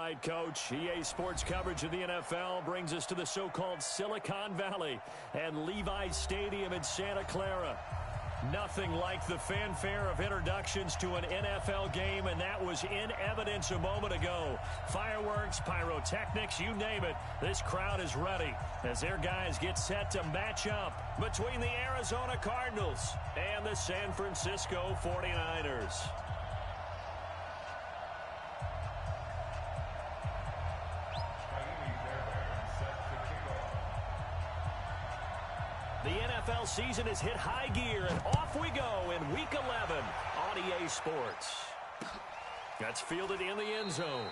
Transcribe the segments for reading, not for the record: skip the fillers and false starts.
right, Coach. EA Sports coverage of the NFL brings us to the so-called Silicon Valley and Levi's Stadium in Santa Clara. Nothing like the fanfare of introductions to an NFL game, and that was in evidence a moment ago. Fireworks, pyrotechnics, you name it. This crowd is ready as their guys get set to match up between the Arizona Cardinals and the San Francisco 49ers. The NFL season has hit high gear, and off we go in Week 11 on EA Sports. That's fielded in the end zone.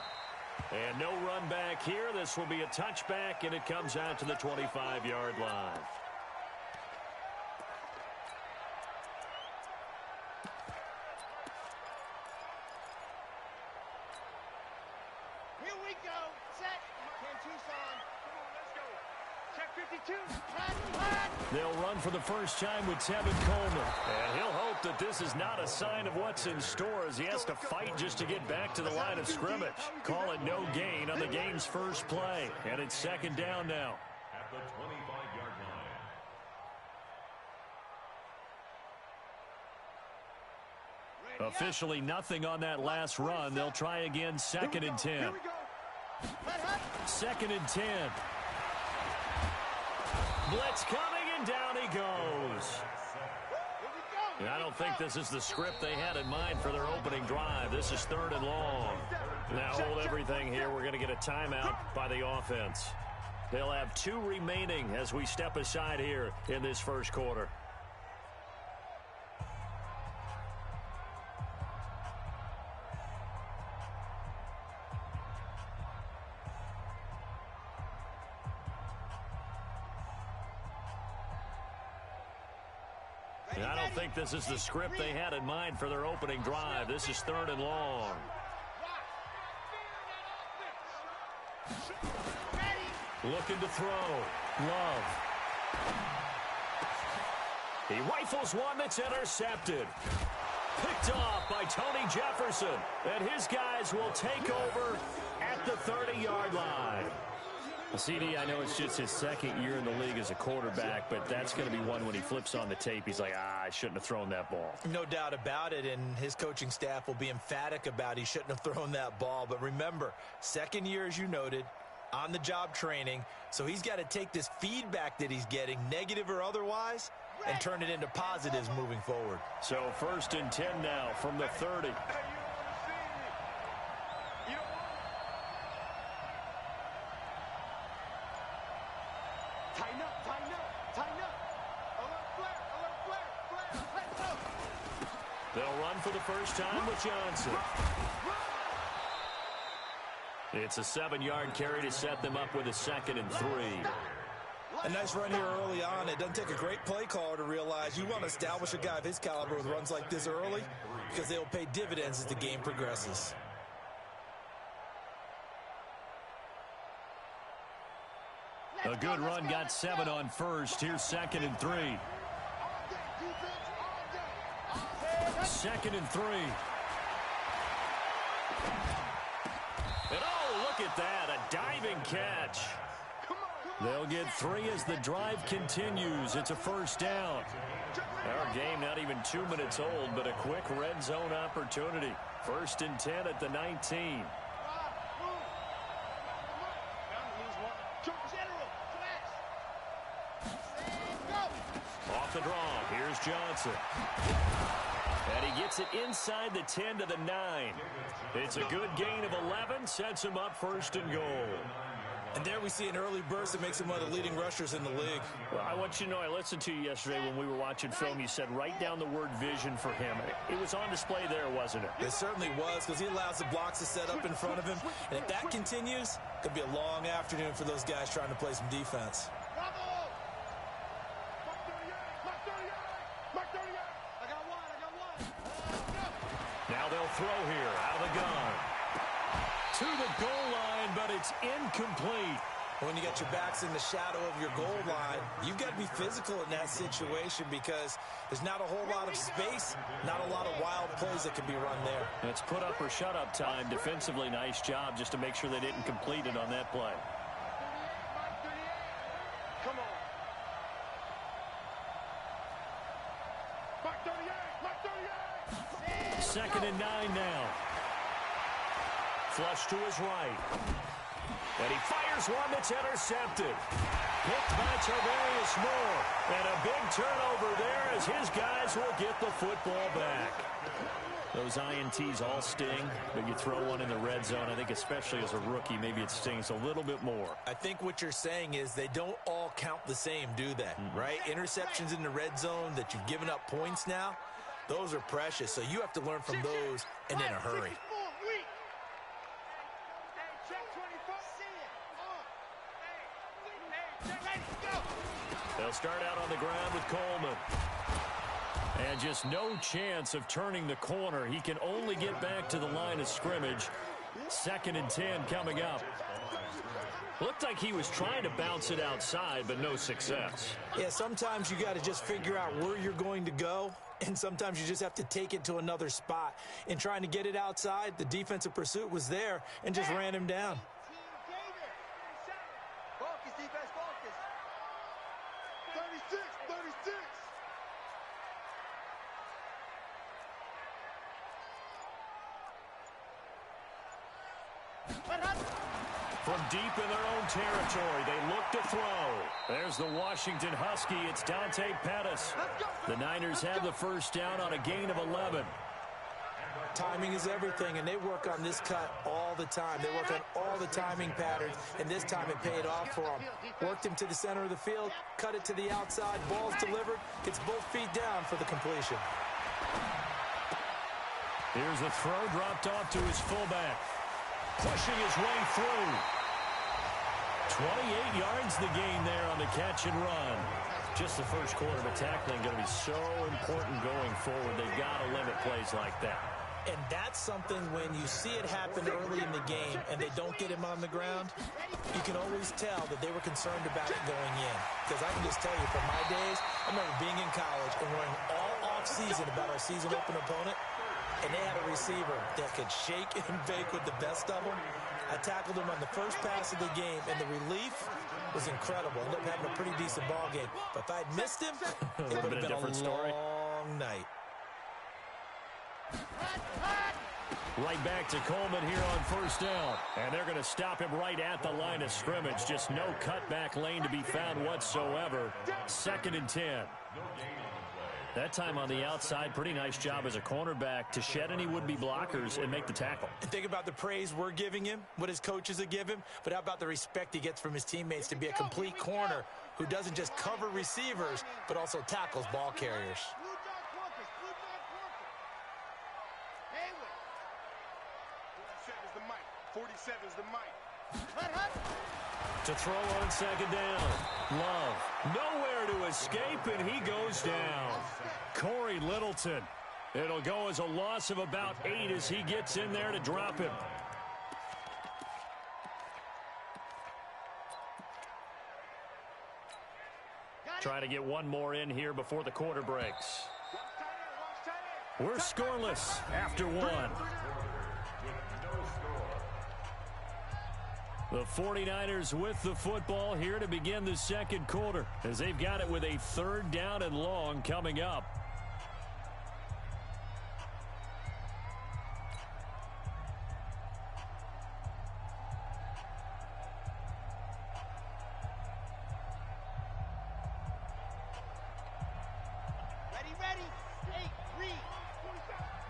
And no run back here. This will be a touchback, and it comes out to the 25-yard line. Here we go. Set. Ken Tucson. Come on, let's go. Check 52. They'll run for the first time with Tevin Coleman. And he'll hope that this is not a sign of what's in store as he has to fight just to get back to the line of scrimmage. Call it no gain on the game's first play. And it's second down now. At the 25-yard line. Officially nothing on that last run. They'll try again, second and 10. Second and 10. Blitz coming, and down he goes. And I don't think this is the script they had in mind for their opening drive. This is third and long. Now hold everything here. We're going to get a timeout by the offense. They'll have 2 remaining as we step aside here in this first quarter. And I don't think this is the script they had in mind for their opening drive. This is third and long. Looking to throw. Love. He rifles one that's intercepted. Picked off by Tony Jefferson. And his guys will take over at the 30-yard line. Well, CD, I know it's just his second year in the league as a quarterback, but that's going to be one when he flips on the tape. He's like, I shouldn't have thrown that ball. No doubt about it, and his coaching staff will be emphatic about he shouldn't have thrown that ball. But remember, second year, as you noted, on-the-job training, so he's got to take this feedback that he's getting, negative or otherwise, and turn it into positives moving forward. So first and 10 now from the 30. They'll run for the first time with Johnson. It's a 7-yard carry to set them up with a second and 3. A nice run here early on. It doesn't take a great play caller to realize you want to establish a guy of his caliber with runs like this early because they'll pay dividends as the game progresses. A good run got 7 on first. Here's second and 3. Second and 3. And oh, look at that, a diving catch. They'll get 3 as the drive continues. It's a first down. Our game not even 2 minutes old, but a quick red zone opportunity. First and 10 at the 19. Off the draw, here's Johnson. And he gets it inside the 10 to the 9. It's a good gain of 11, sets him up first and goal. And there we see an early burst that makes him one of the leading rushers in the league. Well, I want you to know, I listened to you yesterday when we were watching film. You said write down the word vision for him. It was on display there, wasn't it? It certainly was, because he allows the blocks to set up in front of him. And if that continues, it could be a long afternoon for those guys trying to play some defense. Now they'll throw here out of the gun. To the goal line, but it's incomplete. When you got your backs in the shadow of your goal line, you've got to be physical in that situation because there's not a whole lot of space, not a lot of wild plays that can be run there. It's put up or shut up time. Defensively, nice job just to make sure they didn't complete it on that play. Come on. Mark 38, Mark 38. 2nd and 9 now. Flush to his right. And he fires one that's intercepted. Picked by Tarvarius Moore. And a big turnover there as his guys will get the football back. Those INTs all sting, but you throw one in the red zone. I think especially as a rookie, maybe it stings a little bit more. I think what you're saying is they don't all count the same, do they? Right? Interceptions in the red zone that you've given up points now, those are precious. So you have to learn from those and in a hurry. They'll start out on the ground with Coleman. And just no chance of turning the corner. He can only get back to the line of scrimmage. 2nd and 10 coming up. Looked like he was trying to bounce it outside, but no success. Yeah, sometimes you got to just figure out where you're going to go, and sometimes you just have to take it to another spot. In trying to get it outside, the defensive pursuit was there and just ran him down. Focus, defense, focus. 36, 36. From deep in their own territory, they look to throw. There's the Washington Husky. It's Dante Pettis. The Niners have the first down on a gain of 11. Timing is everything, and they work on this cut all the time. They work on all the timing patterns, and this time it paid off for them. Worked him to the center of the field, cut it to the outside, ball's delivered, gets both feet down for the completion. Here's the throw dropped off to his fullback. Pushing his way through. 28 yards the gain there on the catch and run. Just the first quarter, but tackling going to be so important going forward. They've got to limit plays like that. And that's something when you see it happen early in the game and they don't get him on the ground, you can always tell that they were concerned about it going in. Because I can just tell you from my days, I remember being in college and worrying all off-season about our season open opponent, and they had a receiver that could shake and bake with the best of them. I tackled him on the first pass of the game, and the relief was incredible. Ended up having a pretty decent ball game. But if I'd missed him, it would have been a long night. Right back to Coleman here on first down. And they're going to stop him right at the line of scrimmage. Just no cutback lane to be found whatsoever. 2nd and 10. That time on the outside, pretty nice job as a cornerback to shed any would-be blockers and make the tackle. And think about the praise we're giving him, what his coaches have given him, but how about the respect he gets from his teammates to be a complete corner who doesn't just cover receivers, but also tackles ball carriers. 47's the mic. To throw on 2nd down. Love. Nowhere to escape, and he goes down. Corey Littleton. It'll go as a loss of about 8 as he gets in there to drop him. Try to get one more in here before the quarter breaks. We're scoreless after one. The 49ers with the football here to begin the second quarter as they've got it with a 3rd down and long coming up. Ready. Hey, read.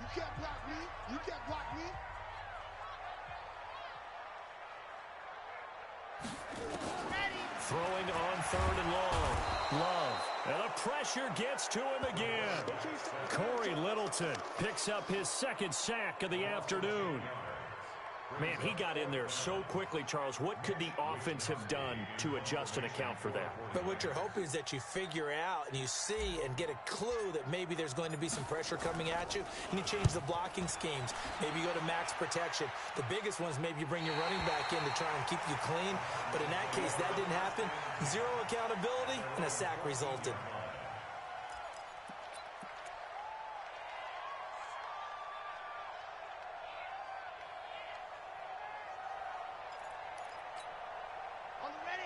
You can't block me. You can't block me. Throwing on 3rd and long. Love. And the pressure gets to him again. Corey Littleton picks up his 2nd sack of the afternoon. Man, he got in there so quickly, Charles. What could the offense have done to adjust and account for that? But what you're hoping is that you figure out and you see and get a clue that maybe there's going to be some pressure coming at you, and you change the blocking schemes. Maybe you go to max protection. The biggest ones, maybe you bring your running back in to try and keep you clean. But in that case, that didn't happen. Zero accountability, and a sack resulted.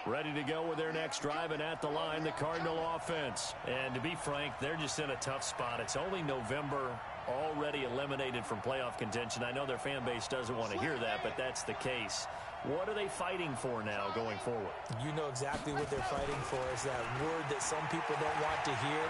Ready to go with their next drive, and at the line, the Cardinal offense. And to be frank, they're just in a tough spot. It's only November, already eliminated from playoff contention. I know their fan base doesn't want to hear that, but that's the case. What are they fighting for now going forward? You know exactly what they're fighting for. Is that word that some people don't want to hear,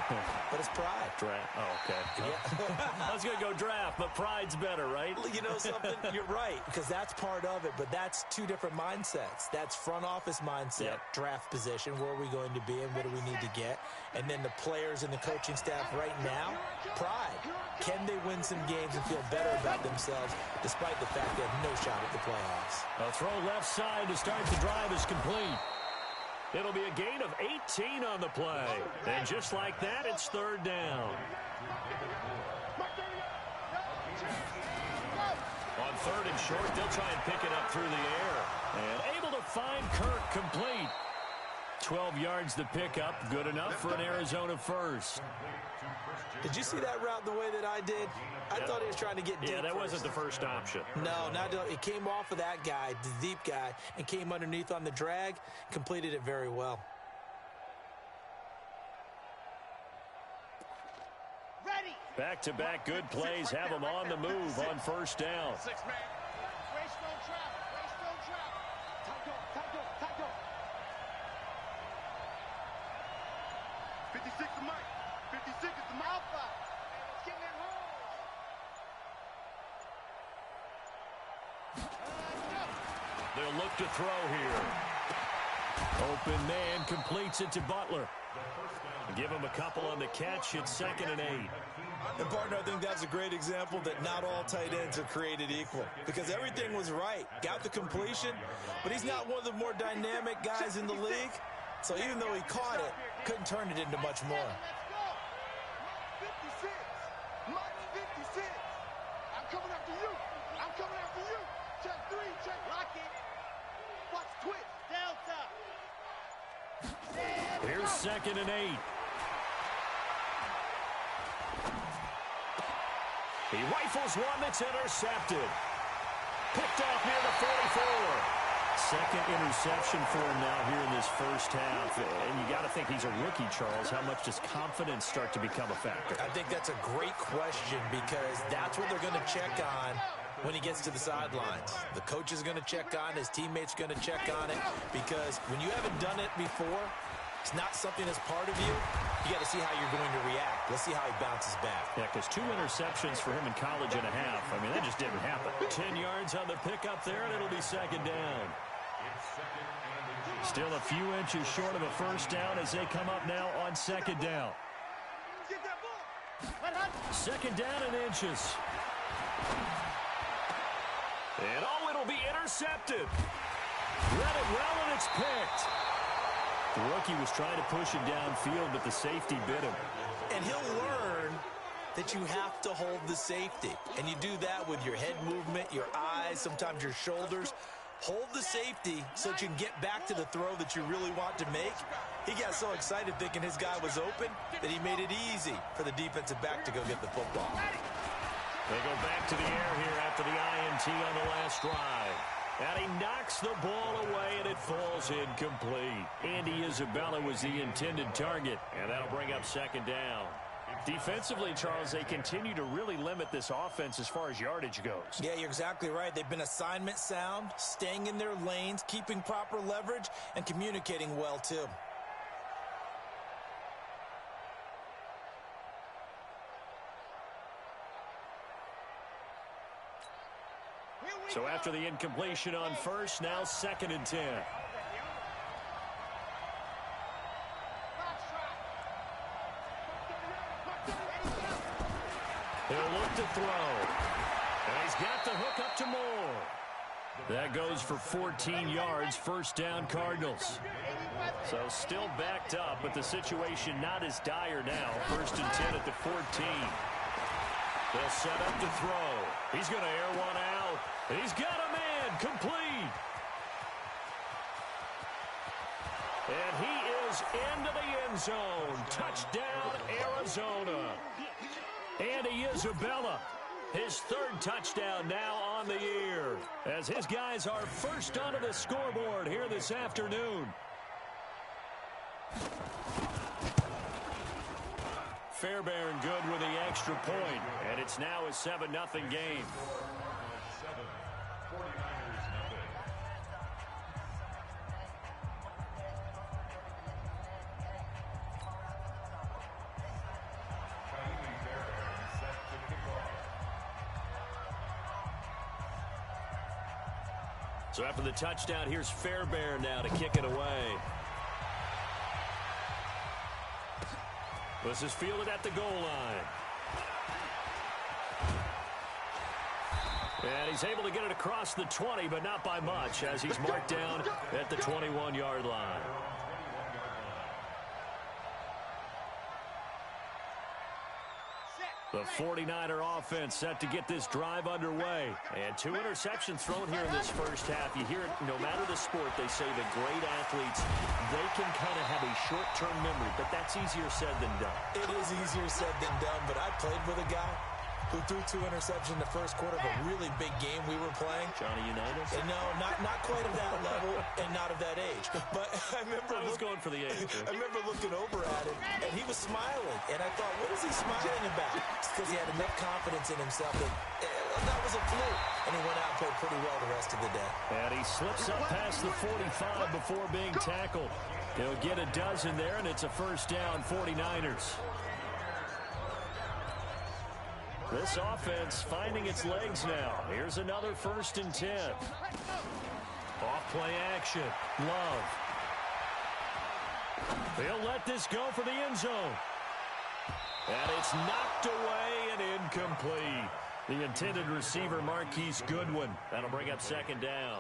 but it's pride. Draft. Oh, okay. Yeah. I was going to go draft, but pride's better, right? You know something? You're right, because that's part of it, but that's two different mindsets. That's front office mindset, draft position, where are we going to be and what do we need to get? And then the players and the coaching staff right now, pride. Can they win some games and feel better about themselves despite the fact they have no shot at the playoffs? A throw left side to start the drive is complete. It'll be a gain of 18 on the play. And just like that, it's third down. On third and short, they'll try and pick it up through the air. And able to find Kirk complete. 12 yards to pick up. Good enough for an Arizona first. Did you see that route the way that I did? I thought he was trying to get deep. Yeah, that first. wasn't the first option. No, it came off of that guy, the deep guy, and came underneath on the drag, completed it very well. Ready. Back-to-back good plays have them on the move on first down. Race no trap. Race no trap. Tackle. 56 to Mike. 56 is the Alpha. Let's get that home. They'll look to throw here. Open man completes it to Butler. Give him a couple on the catch. It's 2nd and 8. And, partner, I think that's a great example that not all tight ends are created equal because everything was right. Got the completion, but he's not one of the more dynamic guys in the league. So even though he caught it, couldn't turn it into much more. Let's go. 56. Mike 56. I'm coming after you. I'm coming after you. Check 3. Check. Lock it. Watch twitch. Delta. Here's 2nd and 8. He rifles one that's intercepted. Picked off near the 44. Second interception for him now here in this first half. And you got to think he's a rookie, Charles. How much does confidence start to become a factor? I think that's a great question because that's what they're going to check on when he gets to the sidelines. The coach is going to check on, his teammates are going to check on it because when you haven't done it before, it's not something that's part of you. You got to see how you're going to react. Let's see how he bounces back. Yeah, because 2 interceptions for him in college and a half. I mean, that just didn't happen. 10 yards on the pickup there, and it'll be 2nd down. Still a few inches short of a first down as they come up now on 2nd down. 2nd down and inches. And it'll be intercepted. Read it well, and it's picked. The rookie was trying to push it downfield, but the safety bit him. And he'll learn that you have to hold the safety. And you do that with your head movement, your eyes, sometimes your shoulders. Hold the safety so that you can get back to the throw that you really want to make. He got so excited thinking his guy was open that he made it easy for the defensive back to go get the football. They go back to the air here after the INT on the last drive. And he knocks the ball away, and it falls incomplete. Andy Isabella was the intended target, and that'll bring up 2nd down. Defensively, Charles, they continue to really limit this offense as far as yardage goes. Yeah, you're exactly right. They've been assignment sound, staying in their lanes, keeping proper leverage, and communicating well, too. So after the incompletion on first, now 2nd and 10. He'll look to throw. And he's got the hook up to Moore. That goes for 14 yards, first down Cardinals. So still backed up, but the situation not as dire now. First and 10 at the 14. They'll set up to throw. He's going to air one out. He's got a man, complete. And he is into the end zone. Touchdown, Arizona. Andy Isabella, his third touchdown now on the year, as his guys are first onto the scoreboard here this afternoon. Fairbairn good with the extra point, and it's now a 7-0 game. 7, 49ers nothing. So after the touchdown, here's Fairbairn now to kick it away. This is fielded at the goal line. And he's able to get it across the 20, but not by much, as he's marked down at the 21-yard line. The 49er offense set to get this drive underway. And 2 interceptions thrown here in this first half. You hear it, no matter the sport, they say the great athletes, they can kind of have a short-term memory, but that's easier said than done. It is easier said than done, but I played with a guy who threw 2 interceptions in the first quarter of a really big game we were playing. Johnny Unitas? And no, not quite of that level and not of that age. But I remember I was going for the age. I remember looking over at him, and he was smiling. And I thought, what is he smiling about? It's because he had enough confidence in himself that that was a fluke. And he went out and played pretty well the rest of the day. And he slips up past the 45 before being tackled. He'll get a dozen there, and it's a first down, 49ers. This offense finding its legs now. Here's another first and 10. Off-play action. Love. They'll let this go for the end zone. And it's knocked away and incomplete. The intended receiver, Marquise Goodwin. That'll bring up second down.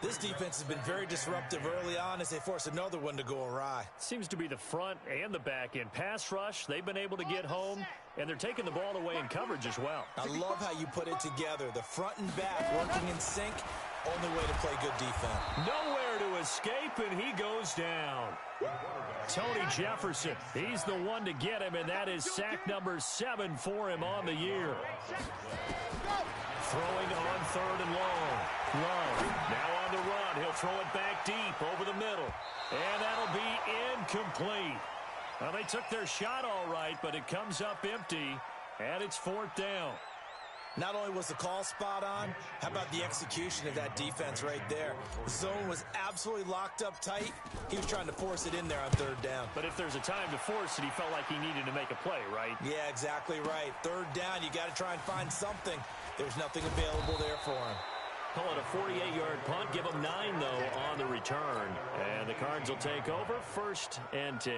This defense has been very disruptive early on as they force another one to go awry. Seems to be the front and the back end. Pass rush, they've been able to get home, and they're taking the ball away in coverage as well. I love how you put it together. The front and back working in sync. Only way to play good defense. Nowhere to escape, and he goes down. Tony Jefferson, he's the one to get him, and that is sack number 7 for him on the year. Throwing on third and long. Love now on the run. He'll throw it back deep over the middle. And that'll be incomplete. Well, they took their shot all right, but it comes up empty, and it's fourth down. Not only was the call spot on, how about the execution of that defense right there? The zone was absolutely locked up tight. He was trying to force it in there on third down. But if there's a time to force it, he felt like he needed to make a play, right? Yeah, exactly right. Third down, you got to try and find something. There's nothing available there for him. Call it a 48-yard punt. Give him 9, though, on the return. And the Cards will take over, first and 10.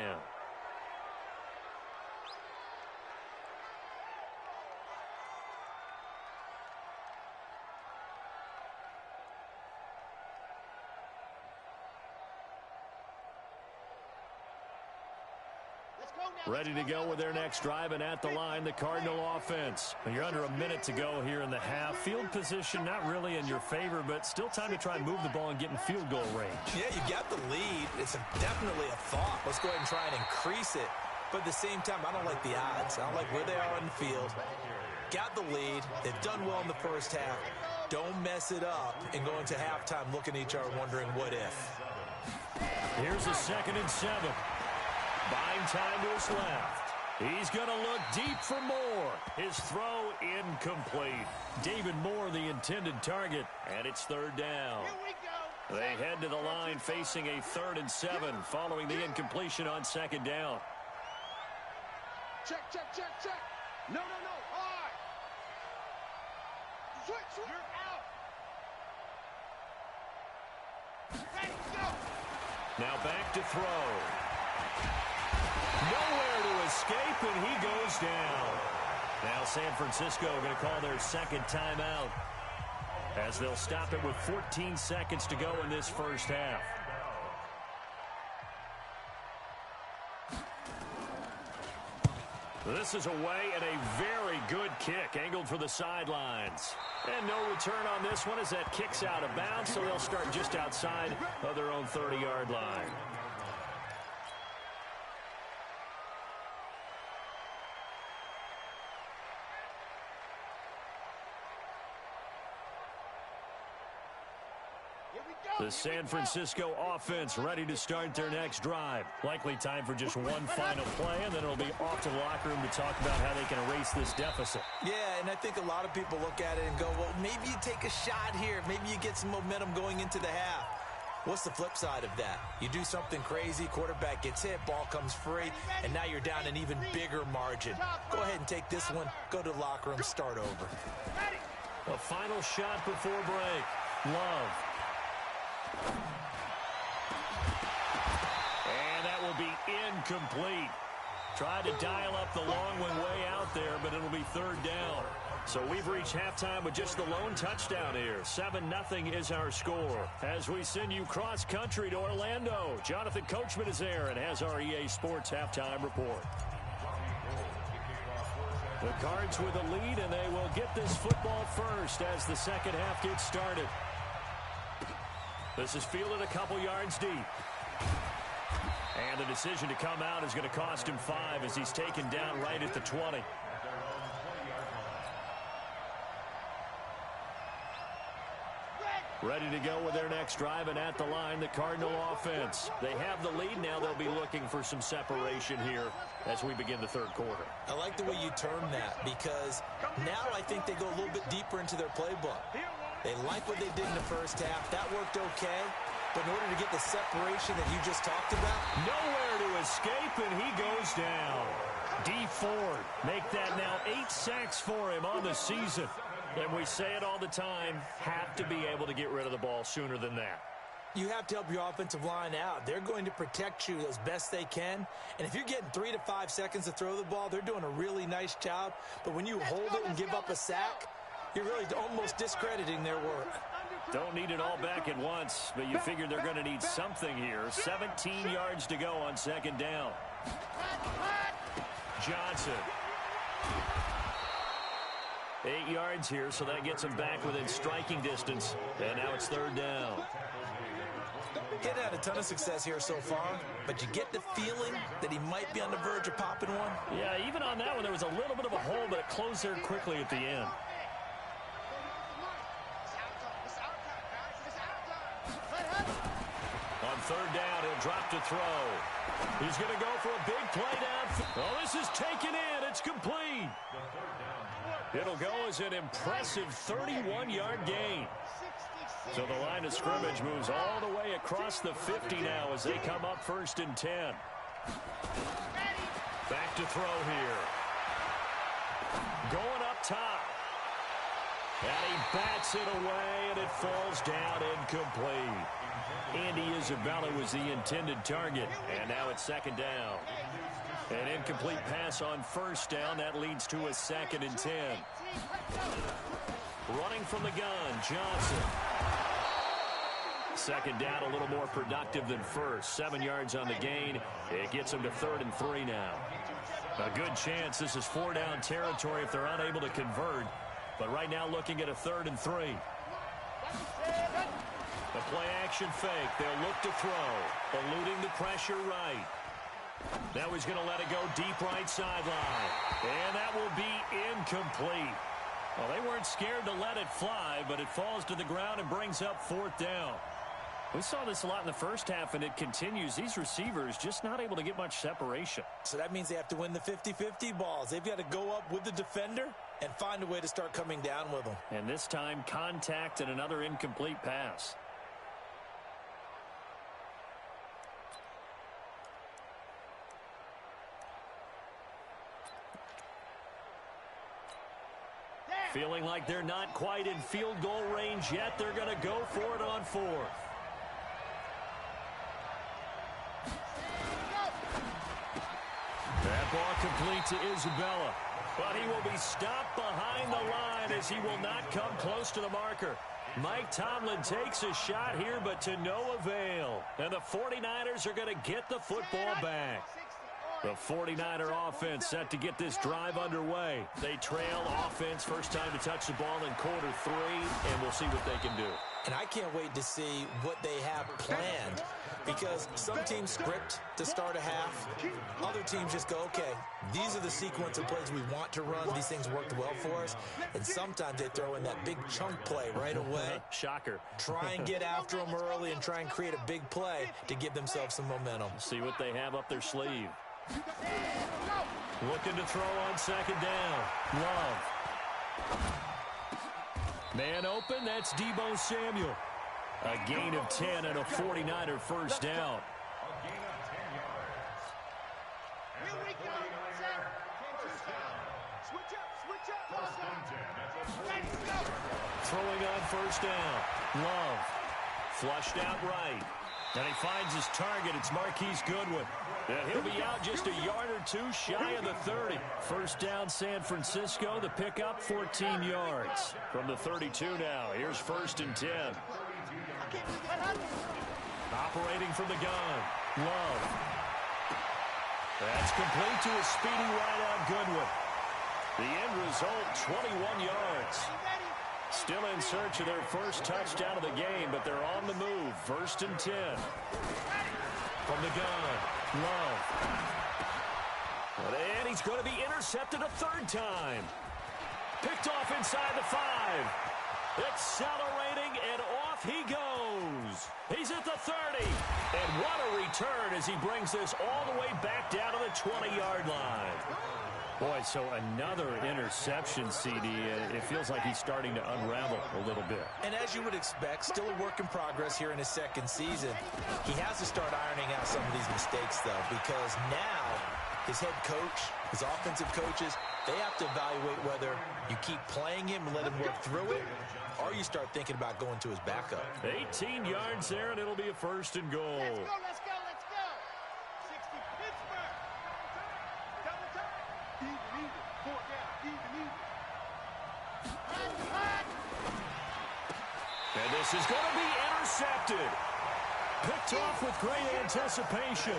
Ready to go with their next drive, and at the line, the Cardinal offense. You're under a minute to go here in the half. Field position not really in your favor, but still time to try and move the ball and get in field goal range. Yeah, you got the lead. It's definitely a thought. Let's go ahead and try and increase it. But at the same time, I don't like the odds. I don't like where they are on the field. Got the lead. They've done well in the first half. Don't mess it up and go into halftime looking at each other wondering what if. Here's a 2nd and 7. Buying time to his left. He's going to look deep for Moore. His throw incomplete. David Moore, the intended target, and it's third down. They head to the line facing a 3rd and 7 following the incompletion on 2nd down. Check. No. Hard. Switch. You're out. Ready, go. Now back to throw. Nowhere to escape, and he goes down. Now San Francisco going to call their second timeout. as they'll stop it with 14 seconds to go in this first half. This is away and a very good kick angled for the sidelines. And no return on this one as that kicks out of bounds, so they'll start just outside of their own 30-yard line. The San Francisco offense ready to start their next drive. Likely time for just one final play, and then it'll be off to the locker room to talk about how they can erase this deficit. Yeah, and I think a lot of people look at it and go, well, maybe you take a shot here. Maybe you get some momentum going into the half. What's the flip side of that? You do something crazy, quarterback gets hit, ball comes free, and now you're down an even bigger margin. Go ahead and take this one, go to the locker room, start over. A final shot before break. Love. And that will be incomplete. Tried to dial up the long one way out there, but it'll be third down. So we've reached halftime with just the lone touchdown here. 7-0 is our score. As we send you cross-country to Orlando, Jonathan Coachman is there and has our EA Sports halftime report. The Cards with a lead, and they will get this football first as the second half gets started. This is fielded a couple yards deep. And the decision to come out is going to cost him 5 as he's taken down right at the 20. Ready to go with their next drive, and at the line, the Cardinal offense. They have the lead. Now they'll be looking for some separation here as we begin the third quarter. I like the way you term that, because now I think they go a little bit deeper into their playbook. They like what they did in the first half. That worked okay. But in order to get the separation that you just talked about, nowhere to escape, and he goes down. D Ford make that now 8 sacks for him on the season. And we say it all the time, have to be able to get rid of the ball sooner than that. You have to help your offensive line out. They're going to protect you as best they can. And if you're getting 3 to 5 seconds to throw the ball, they're doing a really nice job. But when you hold it and give up a sack, you're really almost discrediting their work. Don't need it all back at once, but you figure they're going to need something here. 17 yards to go on second down. Johnson. 8 yards here, so that gets him back within striking distance. And now it's third down. He had a ton of success here so far, but you get the feeling that he might be on the verge of popping one. Yeah, even on that one, there was a little bit of a hole, but it closed there quickly at the end. On third down, he'll drop to throw. He's going to go for a big play down. Oh, this is taken in. It's complete. It'll go as an impressive 31-yard gain. So the line of scrimmage moves all the way across the 50 now as they come up first and 10. Back to throw here. Going up top. And he bats it away, and it falls down incomplete. Andy Isabella was the intended target, and now it's second down. An incomplete pass on first down. That leads to a 2nd and 10. Running from the gun, Johnson. Second down, a little more productive than first. 7 yards on the gain. It gets them to 3rd and 3 now. A good chance this is 4-down territory if they're unable to convert. But right now looking at a 3rd and 3. The play action fake. They'll look to throw. Eluding the pressure right. Now he's going to let it go deep right sideline. And that will be incomplete. Well, they weren't scared to let it fly, but it falls to the ground and brings up 4th down. We saw this a lot in the first half, and it continues. These receivers just not able to get much separation. So that means they have to win the 50-50 balls. They've got to go up with the defender and find a way to start coming down with them. And this time, contact and another incomplete pass. Feeling like they're not quite in field goal range yet. They're going to go for it on 4th. That ball complete to Isabella. But he will be stopped behind the line as he will not come close to the marker. Mike Tomlin takes a shot here, but to no avail. And the 49ers are going to get the football back. The 49er offense set to get this drive underway. They trail offense, first time to touch the ball in quarter 3, and we'll see what they can do. And I can't wait to see what they have planned, because some teams script to start a half. Other teams just go, okay, these are the sequence of plays we want to run. These things worked well for us. And sometimes they throw in that big chunk play right away. Shocker. Try and get after them early and try and create a big play to give themselves some momentum. See what they have up their sleeve. Looking to throw on second down. Love. Man open, that's Deebo Samuel. A gain of 10 and a 49er first down. A gain of 10 yards. And Here we go. Switch up. First and 10 at the 20. Throwing on first down. Love. Flushed out right. And he finds his target. It's Marquise Goodwin. And he'll be out just a yard or two shy of the 30. First down, San Francisco. The pickup, 14 yards. From the 32 now. Here's first and 10. Operating from the gun. Love. That's complete to a speedy wideout Goodwin. The end result, 21 yards. Still in search of their first touchdown of the game, but they're on the move. First and 10. From the gun. Love. And he's going to be intercepted a third time. Picked off inside the 5. Accelerating, and off he goes. He's at the 30. And what a return as he brings this all the way back down to the 20-yard line. Boy, so another interception, CD. It feels like he's starting to unravel a little bit. And as you would expect, still a work in progress here in his second season. He has to start ironing out some of these mistakes, though, because now his head coach, his offensive coaches, they have to evaluate whether you keep playing him and let him work through it, or you start thinking about going to his backup. 18 yards there, and it'll be a first and goal. Let's go. 60 Pittsburgh. Double time. Even. 4 down. Even. And this is going to be intercepted. Picked off with great anticipation.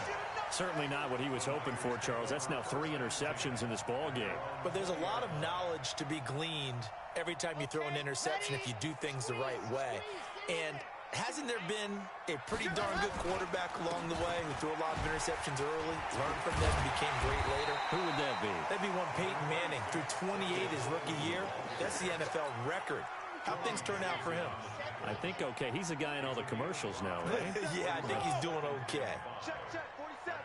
Certainly not what he was hoping for, Charles. That's now 3 interceptions in this ball game. But there's a lot of knowledge to be gleaned every time you throw an interception if you do things the right way. And hasn't there been a pretty darn good quarterback along the way who threw a lot of interceptions early, learned from them, and became great later? Who would that be? That'd be one Peyton Manning. Threw 28 his rookie year. That's the NFL record. How'd things turn out for him? I think okay. He's a guy in all the commercials now, right? Yeah, I think he's doing okay. Check. 47.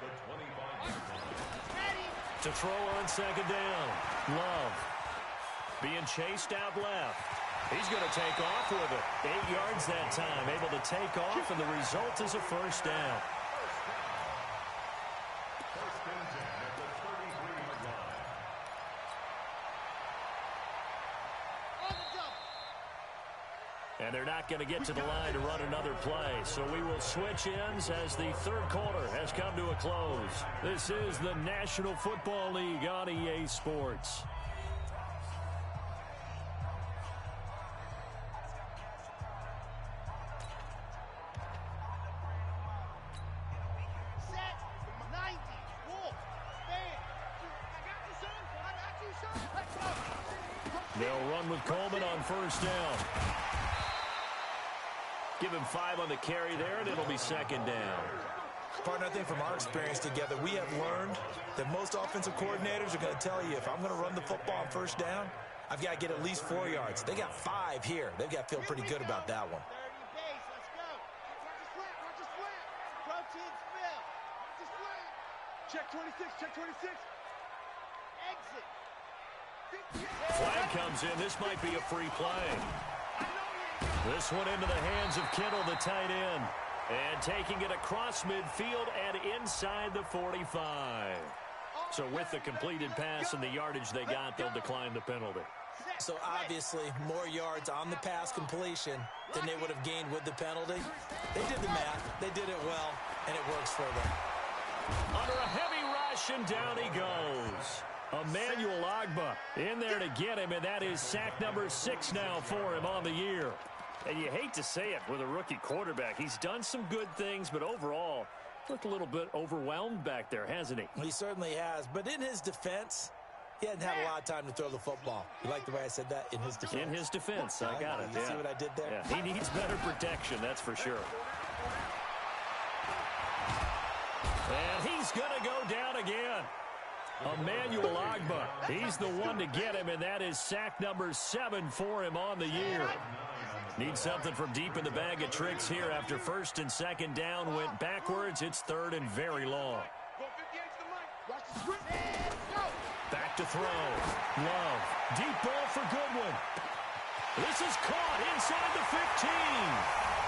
To throw on second down. Love. Being chased out left. He's going to take off with it. 8 yards that time. Able to take off, and the result is a first down. First and 10 at the 33-yard line. And they're not going to get to the line to run another play. So we will switch ends as the third quarter has come to a close. This is the National Football League on EA Sports. Set. 90. Wolf. Stand. I got you, son. Let's go. They'll run with Coleman on first down. Give him 5 on the carry there, and it'll be second down. Partner, I think from our experience together, we have learned that most offensive coordinators are going to tell you, if I'm going to run the football on first down, I've got to get at least 4 yards. They got 5 here. They've got to feel pretty good about that one. 30 base. Let's go. Watch us flat. Protein spill. Watch us flat. Check 26. Exit. Flag comes in. This might be a free play. This one into the hands of Kittle, the tight end. And taking it across midfield and inside the 45. So with the completed pass and the yardage they got, they'll decline the penalty. So obviously, more yards on the pass completion than they would have gained with the penalty. They did the math. They did it well, and it works for them. Under a heavy rush, and down he goes. Emmanuel Ogbah in there to get him, and that is sack number 6 now for him on the year. And you hate to say it with a rookie quarterback. He's done some good things, but overall, looked a little bit overwhelmed back there, hasn't he? He certainly has. But in his defense, he hadn't had a lot of time to throw the football. You like the way I said that? In his defense. In his defense. I got it. You see what I did there? Yeah. He needs better protection, that's for sure. And he's going to go down again. Emmanuel Ogbah. He's the one to get him, and that is sack number 7 for him on the year. Needs something from deep in the bag of tricks here after first and second down went backwards. It's third and very long. Back to throw. Love. Deep ball for Goodwin. This is caught inside the 15.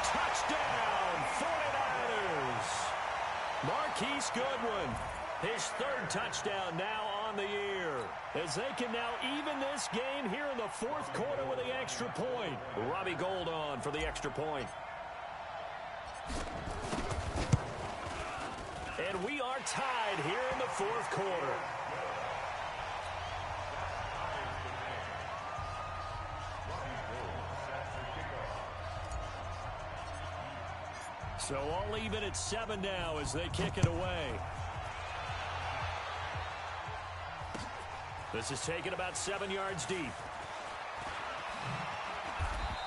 Touchdown, 49ers. Marquise Goodwin. His third touchdown now on the year. As they can now even this game here in the fourth quarter with the extra point. Robbie Gould on for the extra point. And we are tied here in the fourth quarter. So all even at 7 now as they kick it away. This is taken about 7 yards deep.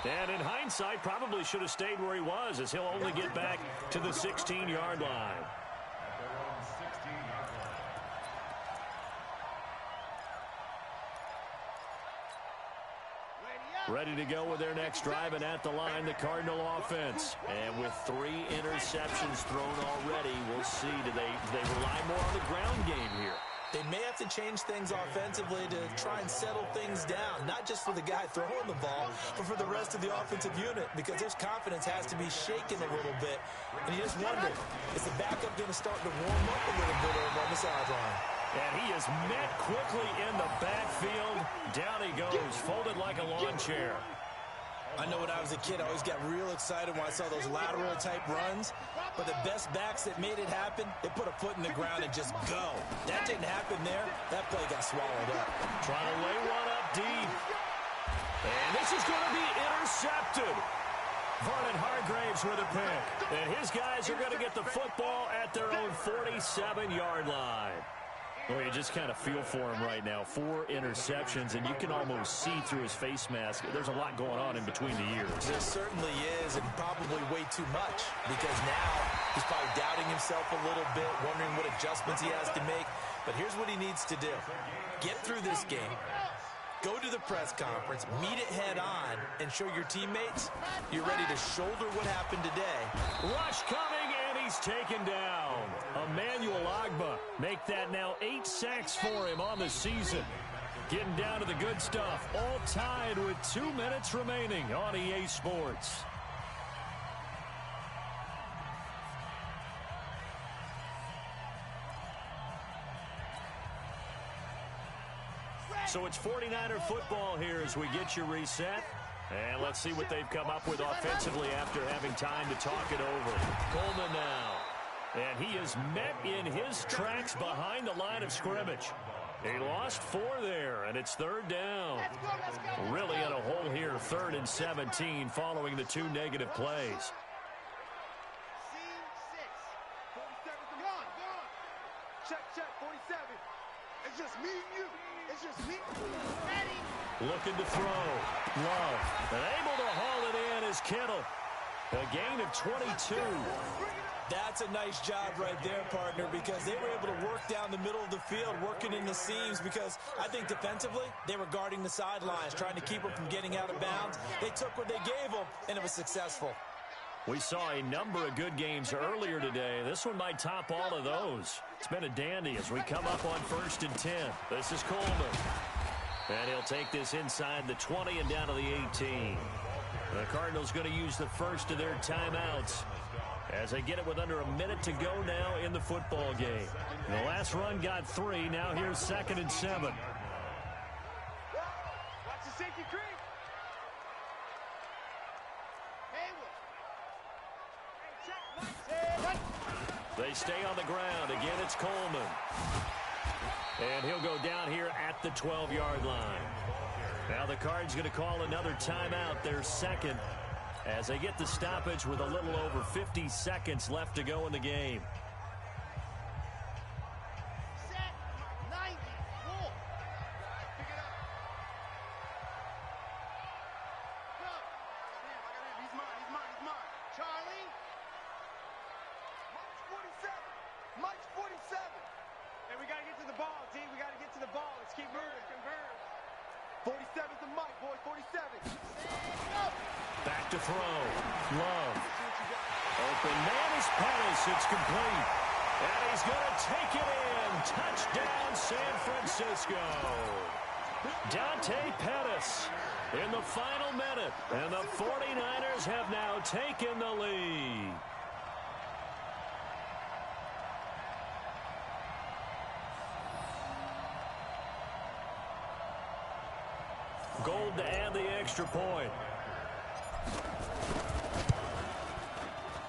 And in hindsight, probably should have stayed where he was, as he'll only get back to the 16-yard line. Ready to go with their next drive, and at the line, the Cardinal offense. And with 3 interceptions thrown already, we'll see. Do they rely more on the ground game here? They may have to change things offensively to try and settle things down, not just for the guy throwing the ball, but for the rest of the offensive unit, because his confidence has to be shaken a little bit. And you just wonder, is the backup going to start to warm up a little bit over on the sideline? And he is met quickly in the backfield. Down he goes, folded like a lawn chair. I know when I was a kid, I always got real excited when I saw those lateral-type runs. But the best backs that made it happen, they put a foot in the ground and just go. That didn't happen there. That play got swallowed up. Trying to lay one up deep. And this is going to be intercepted. Vernon Hargraves with a pick. And his guys are going to get the football at their own 47-yard line. Well, you just kind of feel for him right now. 4 interceptions, and you can almost see through his face mask. There's a lot going on in between the ears. There certainly is, and probably way too much, because now he's probably doubting himself a little bit, wondering what adjustments he has to make. But here's what he needs to do. Get through this game. Go to the press conference, meet it head on, and show your teammates you're ready to shoulder what happened today. Rush coming, and he's taken down. Emmanuel Ogbah make that now 8 sacks for him on the season. Getting down to the good stuff, all tied with 2 minutes remaining on EA Sports. So it's 49er football here as we get you reset. And let's see what they've come up with offensively after having time to talk it over. Coleman now. And he is met in his tracks behind the line of scrimmage. He lost 4 there, and it's 3rd down. Really in a hole here, 3rd and 17 following the 2 negative plays. Check, 47. It's just me and you. It's just me. Ready. Looking to throw. Love. And able to haul it in is Kittle. A gain of 22. That's a nice job right there, partner, because they were able to work down the middle of the field, working in the seams, because I think defensively, they were guarding the sidelines, trying to keep them from getting out of bounds. They took what they gave them, and it was successful. We saw a number of good games earlier today. This one might top all of those. It's been a dandy as we come up on 1st and 10. This is Coleman. And he'll take this inside the 20 and down to the 18. The Cardinals going to use the first of their timeouts as they get it with under a minute to go now in the football game. The last run got 3. Now here's 2nd and 7. Watch the safety creep. Haywood. They stay on the ground. Again, it's Coleman. And he'll go down here at the 12-yard line. Now the Cards going to call another timeout, their second. as they get the stoppage with a little over 50 seconds left to go in the game. Set. 90. Roll. Pick it up. Go. He's mine. He's mine. He's mine. Charlie. Mike's 47. And we got to get to the ball, D. We got to get to the ball. Let's keep moving. Converge. 47's the Mike, boys. 47. Back to throw. Love. Open man is Pettis. It's complete. And he's going to take it in. Touchdown, San Francisco. Dante Pettis in the final minute. And the 49ers have now taken the lead. Gold to add the extra point.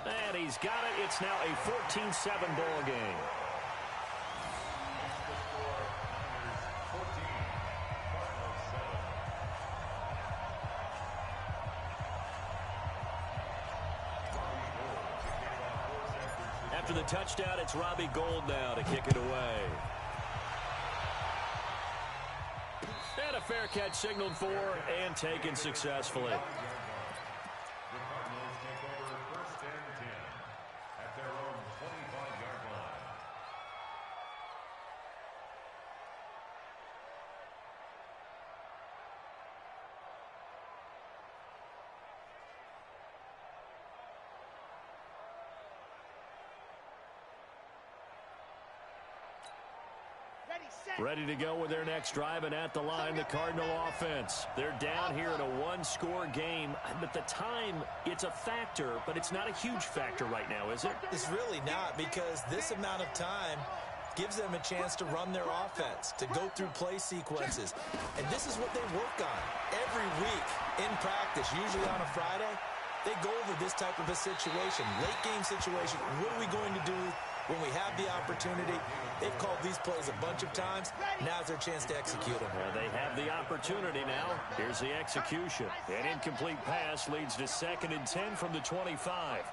And he's got it. It's now a 14-7 ball game. After the touchdown, it's Robbie Gould now to kick it away. And a fair catch signaled for and taken successfully. The Cardinals take over 1st and 10 at their own 25-yard line. Ready to go with their next drive, and at the line, the Cardinal offense. They're down here in a one-score game. But the time, it's a factor, but it's not a huge factor right now, is it? It's really not, because this amount of time gives them a chance to run their offense, to go through play sequences. And this is what they work on every week in practice, usually on a Friday. They go over this type of a situation, late-game situation. What are we going to do when we have the opportunity? They've called these plays a bunch of times. Now's their chance to execute them. Well, they have the opportunity now. Here's the execution. An incomplete pass leads to 2nd and 10 from the 25.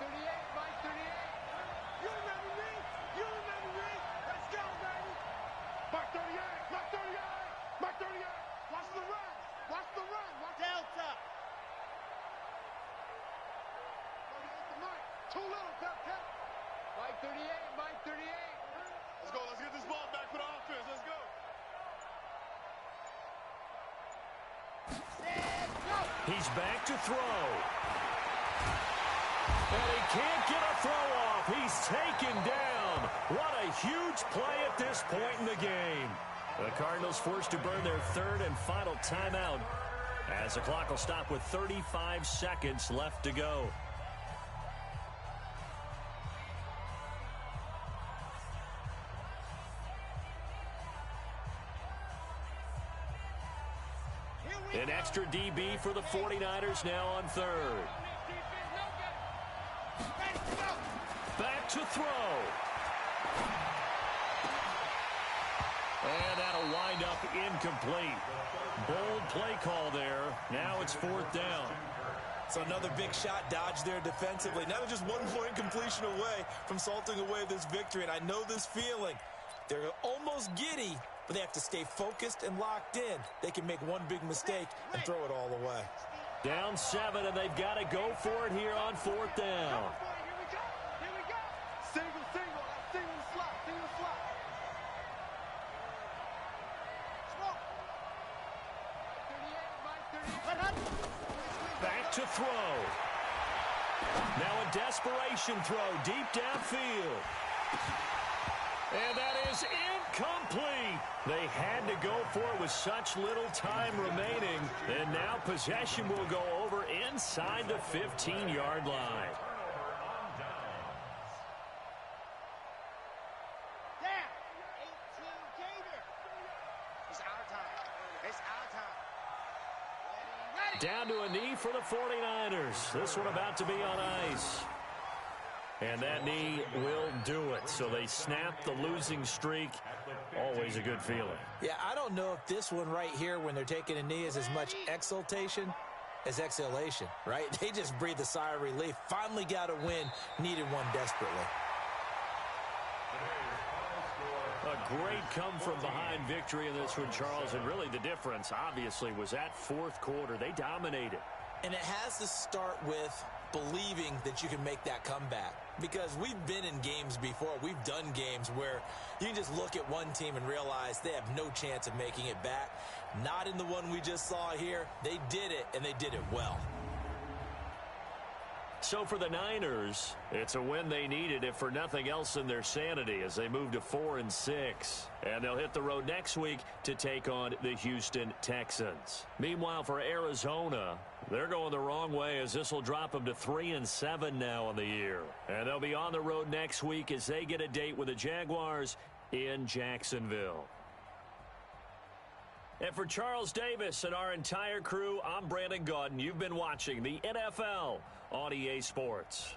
Let's get this ball back for the offense. Let's go. He's back to throw. And he can't get a throw off. He's taken down. What a huge play at this point in the game. The Cardinals forced to burn their 3rd and final timeout as the clock will stop with 35 seconds left to go. An extra DB for the 49ers now on 3rd. Back to throw. And that'll wind up incomplete. Bold play call there. Now it's 4th down. So another big shot dodged there defensively. Now they're just 1-point completion away from salting away this victory. And I know this feeling. They're almost giddy, but they have to stay focused and locked in. They can make one big mistake and throw it all away. Down 7, and they've got to go for it here on 4th down. Here we go. Single. Single slot. Back to throw. Now a desperation throw deep downfield. And that is incomplete. They had to go for it with such little time remaining. And now possession will go over inside the 15-yard line. Down. 18 Gator. It's our time. It's our time. Ready. Down to a knee for the 49ers. This one about to be on ice. And that knee will do it. So they snap the losing streak. Always a good feeling. Yeah, I don't know if this one right here, when they're taking a knee, is as much exultation as exhalation, right? They just breathed a sigh of relief. Finally got a win, needed one desperately. A great come-from-behind victory in this one, Charles, and really the difference, obviously, was that fourth quarter. They dominated. And it has to start with believing that you can make that comeback. Because we've been in games before. We've done games where you can just look at one team and realize they have no chance of making it back. Not in the one we just saw here. They did it, and they did it well. So for the Niners, it's a win they needed, if for nothing else in their sanity, as they move to 4-6. And they'll hit the road next week to take on the Houston Texans. Meanwhile, for Arizona, they're going the wrong way, as this will drop them to 3-7 now on the year. And they'll be on the road next week as they get a date with the Jaguars in Jacksonville. And for Charles Davis and our entire crew, I'm Brandon Gaudin. You've been watching the NFL on EA Sports.